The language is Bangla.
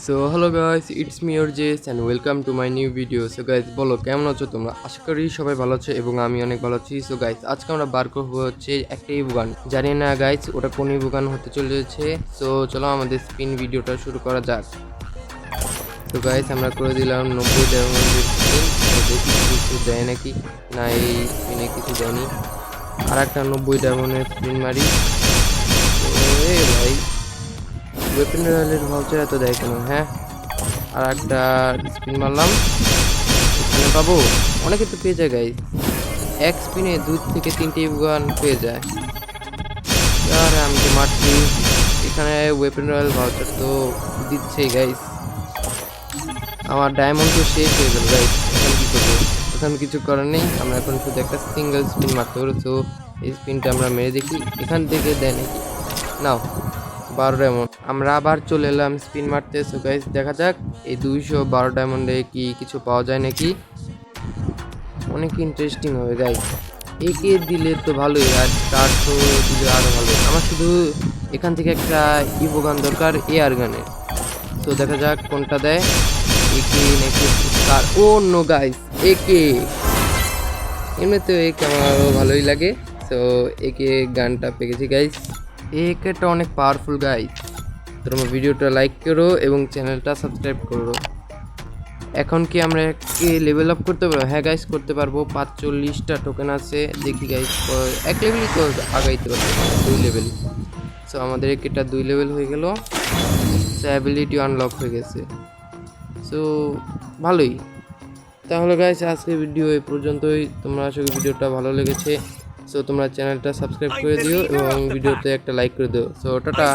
So hello guys, it's me your Jess and welcome to my new video. So guys, বলো কেমন আছো তোমরা? আশা করি সবাই ভালো আছো এবং আমি অনেক ভালো আছি। সো গাইস, আজকে আমরা বার করবো হচ্ছে একটা ইবুগান। জানি না গাইস ওটা কোন ইবুগান হতে চলেছে। সো চলো আমাদের স্পিন ভিডিওটা শুরু করা যাক। তো গাইস, আমরা করে দিলাম 90 ডায়মন্ডের স্পিন। দেখি কিছু দেয় নাকি না, এই স্পিনে কিছু দেয়নি। আর একটা 90 ডায়মন্ডের স্পিন মারি। তো এই ভাই, ওয়েপেন রয়্যালের ভাউচার এত দেয় কেন? হ্যাঁ, আর একটা স্পিন মারলাম, এখানে পাবো। অনেকে তো পেয়ে যায় গাইস, এক স্পিনে 2 থেকে 3টে ইবুগান পেয়ে যায়। আর আমি তো মারছি, এখানে ওয়েপেন রয়্যাল ভাউচার তো দিচ্ছেই গাইস। আমার ডায়মন্ড তো শেষ হয়ে গেল গাইস, এখন কি করবো? এখন কিছু করার নেই, আমরা এখন শুধু একটা সিঙ্গেল স্পিন মারতে পারবো। তো এই স্পিনটা আমরা মেরে দেখি এখান থেকে দেয় নাকি। নাও 12 ডায়মন্ড। আমরা আবার চলে এলাম স্পিন মারতে। সো গাইস, দেখা যাক এই 212 ডায়মন্ডে কি কিছু পাওয়া যায় নাকি। অনেক ইন্টারেস্টিং হবে গাইস। একে দিলে তো ভালোই, আর 400 দিলে আরও ভালো। আমার শুধু এখান থেকে একটা ইভো গান দরকার, এয়ার গানের। তো দেখা যাক কোনটা দেয়, একে নাকি স্টার। ও নো গাইস, একে। এমনিতে একে আমারও ভালোই লাগে। তো একে গানটা পেয়ে গেছি গাইস। একেটা অনেক পাওয়ারফুল গাইস। তোমরা ভিডিওটা লাইক করো এবং চ্যানেলটা সাবস্ক্রাইব করো। এখন কি আমরা একে লেভেল আপ করতে পারবো? হ্যাঁ গাইস, করতে পারবো। 45টা টোকেন আছে। দেখি গাইস, এক লেভেলই তো আগাইতে পারবো, 2 লেভেল। সো আমাদের একেটা 2 লেভেল হয়ে গেল। সো অ্যাবিলিটি আনলক হয়ে গেছে। সো ভালোই। তাহলে গাইস, আজকে ভিডিও এই পর্যন্তই। তোমরা আশা করি ভিডিওটা ভালো লেগেছে। সো তোমরা চ্যানেলটা সাবস্ক্রাইব করে দিও এবং ভিডিওতে একটা লাইক করে দিও। So tata.